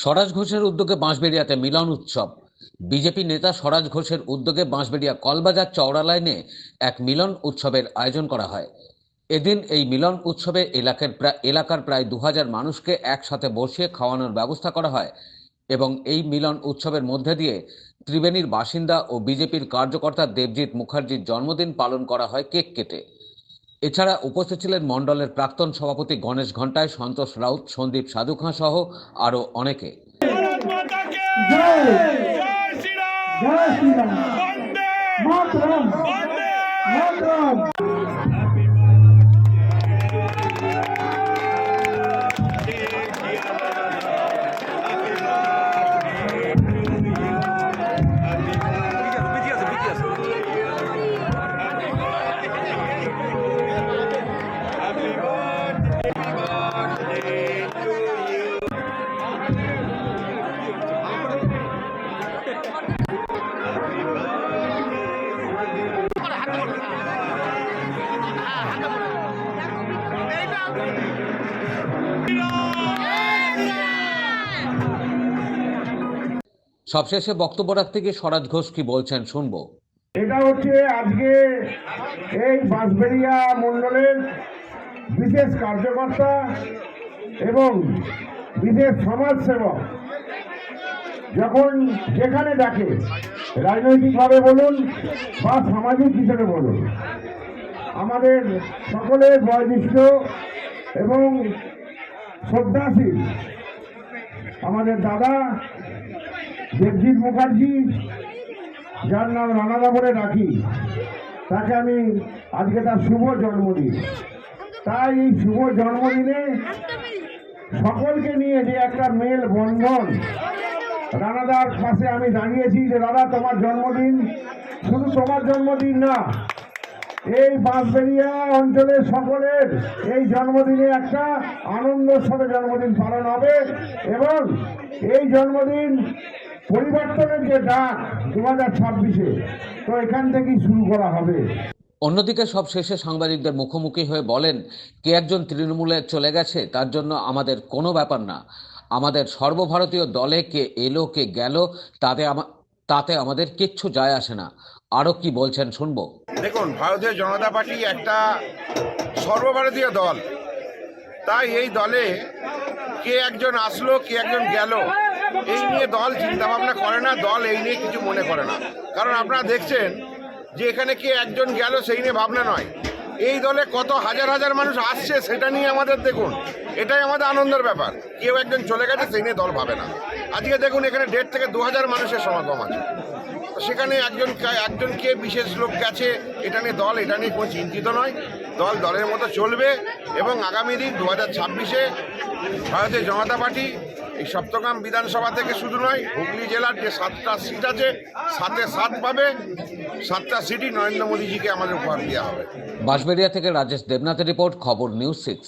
স্বরাজ ঘোষের উদ্যোগে বাঁশবেড়িয়াতে মিলন উৎসব। বিজেপি নেতা স্বরাজ ঘোষের উদ্যোগে বাঁশবেড়িয়া কলবাজার চওড়া লাইনে এক মিলন উৎসবের আয়োজন করা হয়। এদিন এই মিলন উৎসবে এলাকার প্রায় 2000 মানুষকে একসাথে বসিয়ে খাওয়ানোর ব্যবস্থা করা হয় এবং এই মিলন উৎসবের মধ্যে দিয়ে ত্রিবেণীর বাসিন্দা ও বিজেপির কার্যকর্তা দেবজিৎ মুখার্জির জন্মদিন পালন করা হয় কেক কেটে। এছাড়া উপস্থিত ছিলেন মণ্ডলের প্রাক্তন সভাপতি গণেশ ঘণ্টায়, সন্তোষ রাউত, সন্দীপ সাধুখাঁ সহ আরও অনেকে। भारत माता के जय श्री राम वंदे मातरम वंदे मातरम। সবশেষে বক্তব্য রাখতে গিয়ে স্বরাজ ঘোষ কি বলছেন শুনবো। এটা হচ্ছে আজকে এই বাঁশবেড়িয়া মণ্ডলের বিশেষ কার্যকর্তা এবং বিশেষ সমাজসেবক যখন যেখানে ডাকে, রাজনৈতিকভাবে বলুন বা সামাজিক হিসেবে বলুন, আমাদের সকলের বয়োজ্যেষ্ঠ এবং শ্রদ্ধাশীল আমাদের দাদা দেবজিৎ মুখার্জি, যার নাম রানাদা বলে ডাকি, তাকে আমি আজকে তার শুভ জন্মদিন। তাই এই শুভ জন্মদিনে সকলকে নিয়ে যে একটা মেল বন্ধন, রানাদার পাশে আমি দাঁড়িয়েছি যে দাদা তোমার জন্মদিন শুধু তোমার জন্মদিন না, এই বাঁশবেড়িয়া অঞ্চলের সকলের এই জন্মদিনে একটা আনন্দের সাথে জন্মদিন পালন হবে এবং এই জন্মদিন পরিবর্তনের যে ডাক 2026-এ, তো এখান থেকেই শুরু করা হবে। অন্যদিকে সব শেষে সাংবাদিকদের মুখোমুখি হয়ে বলেন, কে একজন তৃণমূলে চলে গেছে তার জন্য আমাদের কোনো ব্যাপার না। আমাদের সর্বভারতীয় দলে কে এলো কে গেল তাতে আমাদের কিচ্ছু যায় আসে না। আরও কি বলছেন শুনবো। দেখুন, ভারতীয় জনতা পার্টি একটা সর্বভারতীয় দল, তাই এই দলে কে একজন আসলো কে একজন গেল এই নিয়ে দল চিন্তা ভাবনা করে না, দল এই নিয়ে কিছু মনে করে না। কারণ আপনারা দেখছেন যে এখানে কে একজন গেল সেই নিয়ে ভাবনা নয়, এই দলে কত হাজার হাজার মানুষ আসছে সেটা নিয়ে আমাদের দেখুন, এটাই আমাদের আনন্দের ব্যাপার। কেউ একজন চলে গেছে সেই নিয়ে দল ভাবে না। আজকে দেখুন এখানে 1.5 থেকে 2000 মানুষের সমাগম আছে, সেখানে একজন কে বিশেষ লোক গেছে এটা নিয়ে কোনো চিন্তিত নয়। দলের মতো চলবে এবং আগামী দিন 2026-এ ভারতীয় জনতা পার্টি এই সপ্তগ্রাম বিধানসভা থেকে শুধু নয়, হুগলি জেলার যে 7টা সিট আছে 7-এ 7 পাবে। 7টা সিটই নরেন্দ্র মোদীজিকে আমাদের উপহার দেওয়া হবে। বাঁশবেড়িয়া থেকে রাজেশ দেবনাথের রিপোর্ট, খবর নিউজ 6।